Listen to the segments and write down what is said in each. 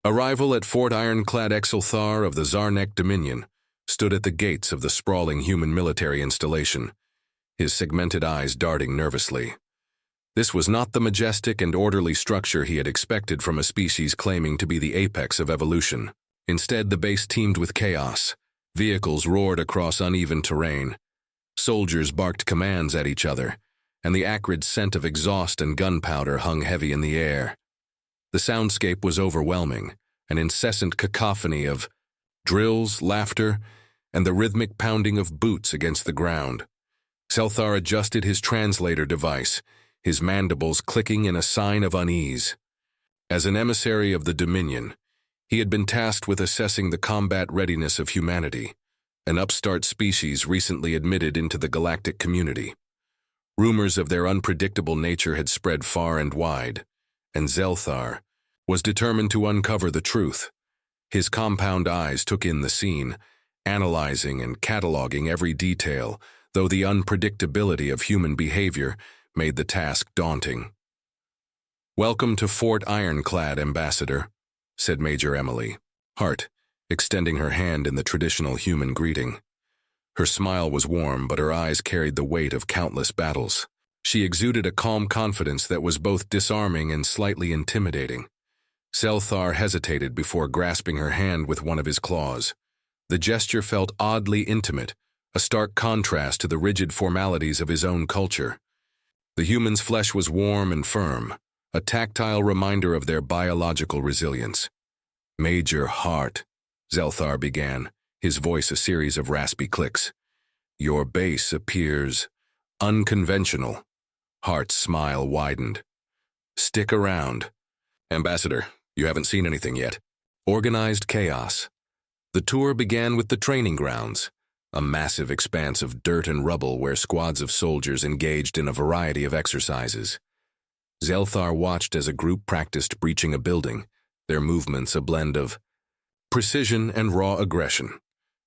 Arrival at Fort Ironclad Exulthar of the Zarnek Dominion stood at the gates of the sprawling human military installation, his segmented eyes darting nervously. This was not the majestic and orderly structure he had expected from a species claiming to be the apex of evolution. Instead, the base teemed with chaos. Vehicles roared across uneven terrain. Soldiers barked commands at each other, and the acrid scent of exhaust and gunpowder hung heavy in the air. The soundscape was overwhelming, an incessant cacophony of drills, laughter, and the rhythmic pounding of boots against the ground. Zelthar adjusted his translator device, his mandibles clicking in a sign of unease. As an emissary of the Dominion, he had been tasked with assessing the combat readiness of humanity, an upstart species recently admitted into the galactic community. Rumors of their unpredictable nature had spread far and wide, and Zelthar was determined to uncover the truth. His compound eyes took in the scene, analyzing and cataloging every detail, though the unpredictability of human behavior made the task daunting. "Welcome to Fort Ironclad, Ambassador," said Major Emily Hart, extending her hand in the traditional human greeting. Her smile was warm, but her eyes carried the weight of countless battles. She exuded a calm confidence that was both disarming and slightly intimidating. Zelthar hesitated before grasping her hand with one of his claws. The gesture felt oddly intimate, a stark contrast to the rigid formalities of his own culture. The human's flesh was warm and firm, a tactile reminder of their biological resilience. "Major Hart," Zelthar began, his voice a series of raspy clicks. "Your base appears unconventional." Hart's smile widened. "Stick around. Ambassador, you haven't seen anything yet." Organized chaos. The tour began with the training grounds, a massive expanse of dirt and rubble where squads of soldiers engaged in a variety of exercises. Zelthar watched as a group practiced breaching a building, their movements a blend of precision and raw aggression.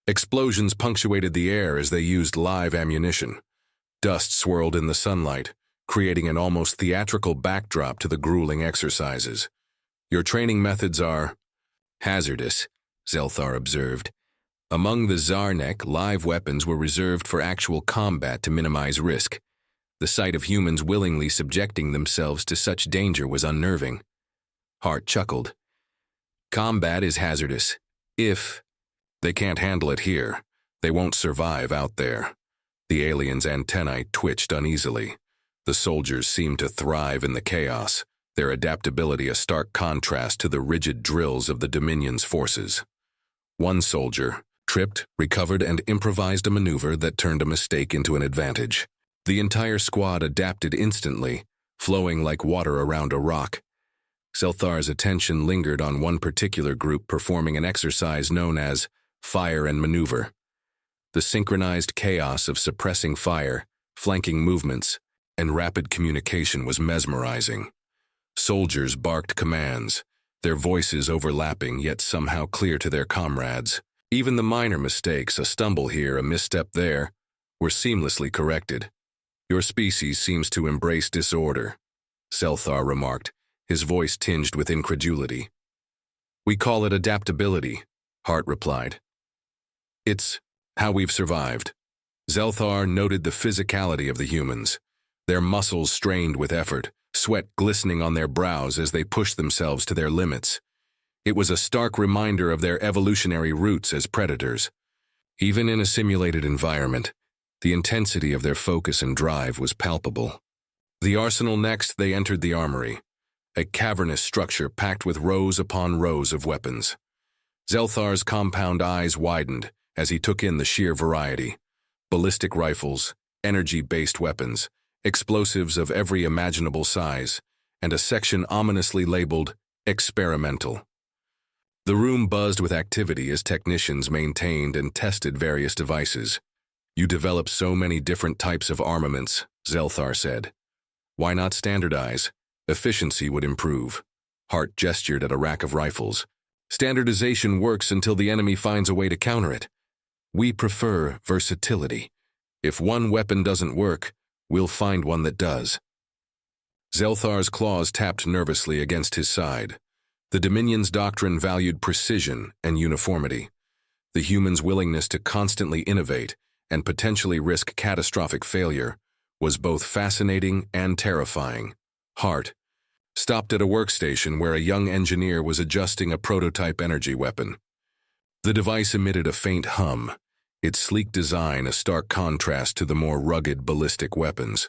Explosions punctuated the air as they used live ammunition. Dust swirled in the sunlight, creating an almost theatrical backdrop to the grueling exercises. "Your training methods are hazardous," Zelthar observed. Among the Zarnek, live weapons were reserved for actual combat to minimize risk. The sight of humans willingly subjecting themselves to such danger was unnerving. Hart chuckled. "Combat is hazardous. If they can't handle it here, they won't survive out there." The alien's antennae twitched uneasily. The soldiers seemed to thrive in the chaos, their adaptability a stark contrast to the rigid drills of the Dominion's forces. One soldier tripped, recovered, and improvised a maneuver that turned a mistake into an advantage. The entire squad adapted instantly, flowing like water around a rock. Zelthar's attention lingered on one particular group performing an exercise known as fire and maneuver. The synchronized chaos of suppressing fire, flanking movements, and rapid communication was mesmerizing. Soldiers barked commands, their voices overlapping yet somehow clear to their comrades. Even the minor mistakes, a stumble here, a misstep there, were seamlessly corrected. "Your species seems to embrace disorder," Zelthar remarked, his voice tinged with incredulity. "We call it adaptability," Hart replied. "It's how we've survived." Zelthar noted the physicality of the humans, their muscles strained with effort, sweat glistening on their brows as they pushed themselves to their limits. It was a stark reminder of their evolutionary roots as predators. Even in a simulated environment, the intensity of their focus and drive was palpable. The arsenal next, they entered the armory, a cavernous structure packed with rows upon rows of weapons. Zelthar's compound eyes widened as he took in the sheer variety. Ballistic rifles, energy-based weapons, explosives of every imaginable size, and a section ominously labeled experimental. The room buzzed with activity as technicians maintained and tested various devices. "You develop so many different types of armaments," Zelthar said. "Why not standardize? Efficiency would improve." Hart gestured at a rack of rifles. "Standardization works until the enemy finds a way to counter it. We prefer versatility. If one weapon doesn't work, we'll find one that does." Zelthar's claws tapped nervously against his side. The Dominion's doctrine valued precision and uniformity. The humans' willingness to constantly innovate and potentially risk catastrophic failure was both fascinating and terrifying. Hart stopped at a workstation where a young engineer was adjusting a prototype energy weapon. The device emitted a faint hum, its sleek design a stark contrast to the more rugged ballistic weapons.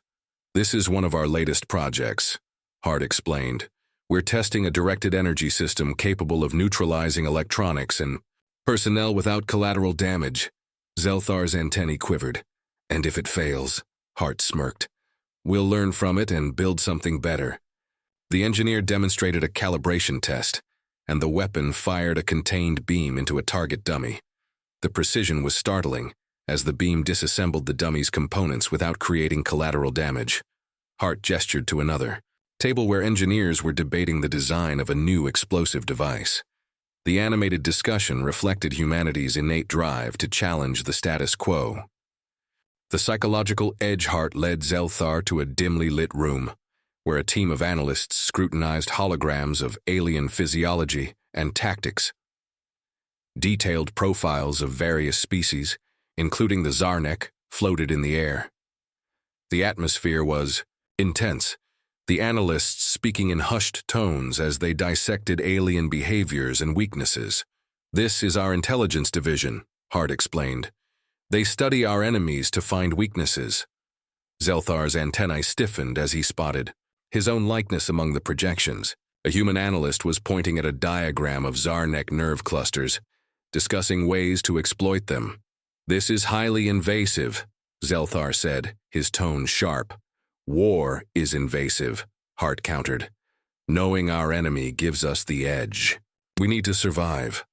"This is one of our latest projects," Hart explained. "We're testing a directed energy system capable of neutralizing electronics and personnel without collateral damage." Zelthar's antennae quivered. "And if it fails," Hart smirked, "we'll learn from it and build something better." The engineer demonstrated a calibration test, and the weapon fired a contained beam into a target dummy. The precision was startling, as the beam disassembled the dummy's components without creating collateral damage. Hart gestured to another table where engineers were debating the design of a new explosive device. The animated discussion reflected humanity's innate drive to challenge the status quo. The psychological edge Hart led Zelthar to a dimly lit room, where a team of analysts scrutinized holograms of alien physiology and tactics. Detailed profiles of various species, including the Zarnek, floated in the air. The atmosphere was intense, the analysts speaking in hushed tones as they dissected alien behaviors and weaknesses. "This is our intelligence division," Hart explained. "They study our enemies to find weaknesses." Zelthar's antennae stiffened as he spotted his own likeness among the projections. A human analyst was pointing at a diagram of Zarnek nerve clusters, discussing ways to exploit them. "This is highly invasive," Zelthar said, his tone sharp. "War is invasive," Hart countered. "Knowing our enemy gives us the edge. We need to survive."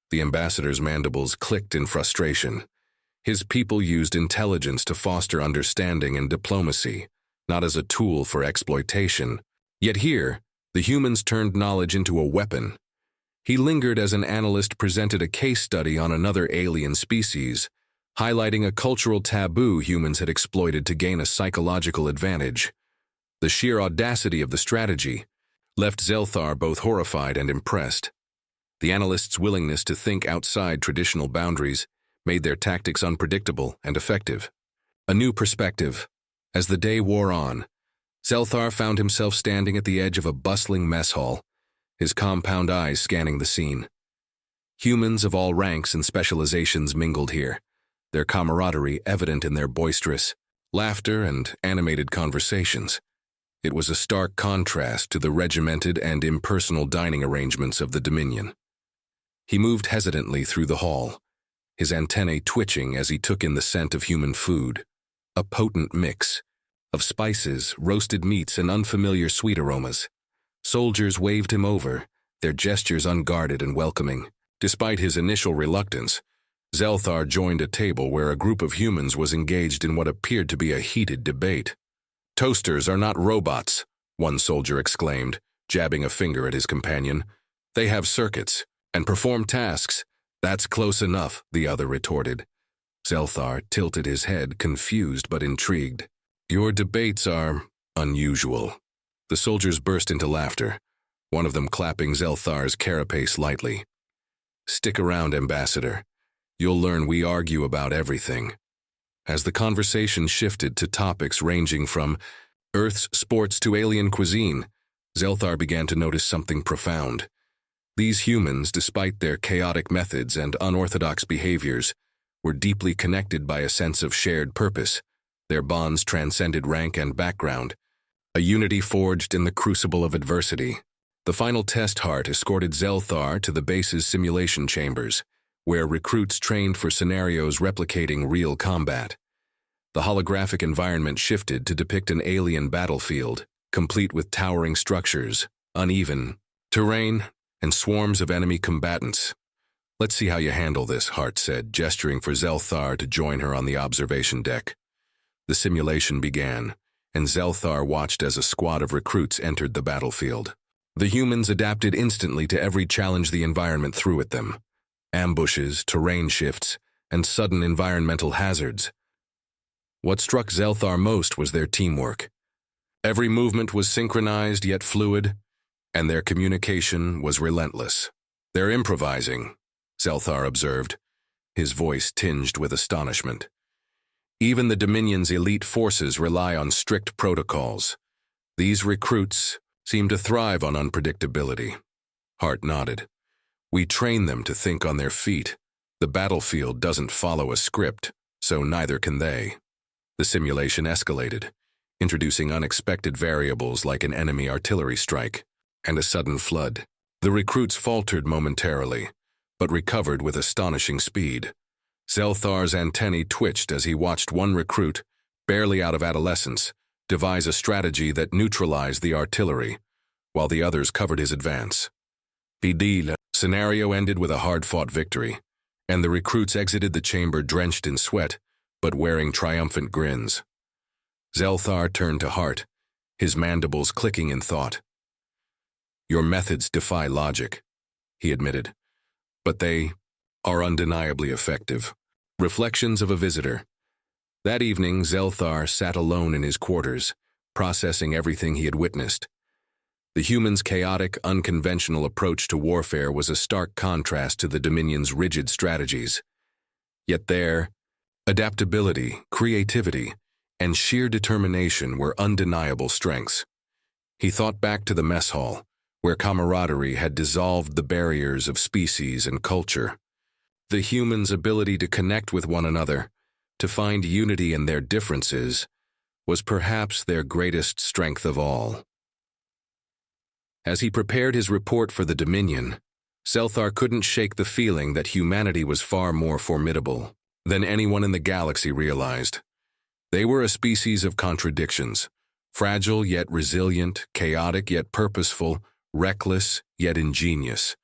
The ambassador's mandibles clicked in frustration. His people used intelligence to foster understanding and diplomacy, not as a tool for exploitation. Yet here, the humans turned knowledge into a weapon. He lingered as an analyst presented a case study on another alien species, highlighting a cultural taboo humans had exploited to gain a psychological advantage. The sheer audacity of the strategy left Zelthar both horrified and impressed. The analyst's willingness to think outside traditional boundaries made their tactics unpredictable and effective. A new perspective. As the day wore on, Zelthar found himself standing at the edge of a bustling mess hall, his compound eyes scanning the scene. Humans of all ranks and specializations mingled here, their camaraderie evident in their boisterous laughter and animated conversations. It was a stark contrast to the regimented and impersonal dining arrangements of the Dominion. He moved hesitantly through the hall, his antennae twitching as he took in the scent of human food, a potent mix of spices, roasted meats, and unfamiliar sweet aromas. Soldiers waved him over, their gestures unguarded and welcoming. Despite his initial reluctance, Zelthar joined a table where a group of humans was engaged in what appeared to be a heated debate. "Toasters are not robots," one soldier exclaimed, jabbing a finger at his companion. "They have circuits and perform tasks." "That's close enough," the other retorted. Zelthar tilted his head, confused but intrigued. "Your debates are unusual." The soldiers burst into laughter, one of them clapping Zelthar's carapace lightly. "Stick around, Ambassador. You'll learn we argue about everything." As the conversation shifted to topics ranging from Earth's sports to alien cuisine, Zelthar began to notice something profound. These humans, despite their chaotic methods and unorthodox behaviors, were deeply connected by a sense of shared purpose. Their bonds transcended rank and background, a unity forged in the crucible of adversity. The final test Hart escorted Zelthar to the base's simulation chambers, where recruits trained for scenarios replicating real combat. The holographic environment shifted to depict an alien battlefield, complete with towering structures, uneven terrain, and swarms of enemy combatants. "Let's see how you handle this," Hart said, gesturing for Zelthar to join her on the observation deck. The simulation began, and Zelthar watched as a squad of recruits entered the battlefield. The humans adapted instantly to every challenge the environment threw at them: ambushes, terrain shifts, and sudden environmental hazards. What struck Zelthar most was their teamwork. Every movement was synchronized yet fluid, and their communication was relentless. "They're improvising," Zelthar observed, his voice tinged with astonishment. "Even the Dominion's elite forces rely on strict protocols. These recruits seem to thrive on unpredictability." Hart nodded. "We train them to think on their feet. The battlefield doesn't follow a script, so neither can they." The simulation escalated, introducing unexpected variables like an enemy artillery strike and a sudden flood. The recruits faltered momentarily, but recovered with astonishing speed. Zelthar's antennae twitched as he watched one recruit, barely out of adolescence, devise a strategy that neutralized the artillery, while the others covered his advance. The scenario ended with a hard-fought victory, and the recruits exited the chamber drenched in sweat, but wearing triumphant grins. Zelthar turned to Hart, his mandibles clicking in thought. "Your methods defy logic," he admitted, "but they are undeniably effective." Reflections of a visitor. That evening, Zelthar sat alone in his quarters, processing everything he had witnessed. The humans' chaotic, unconventional approach to warfare was a stark contrast to the Dominion's rigid strategies. Yet their adaptability, creativity, and sheer determination were undeniable strengths. He thought back to the mess hall, where camaraderie had dissolved the barriers of species and culture. The humans' ability to connect with one another, to find unity in their differences, was perhaps their greatest strength of all. As he prepared his report for the Dominion, Zelthar couldn't shake the feeling that humanity was far more formidable than anyone in the galaxy realized. They were a species of contradictions, fragile yet resilient, chaotic yet purposeful, reckless yet ingenious.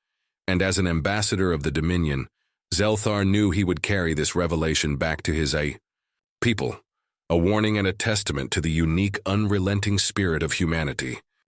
And as an ambassador of the Dominion, Zelthar knew he would carry this revelation back to his people, a warning and a testament to the unique, unrelenting spirit of humanity.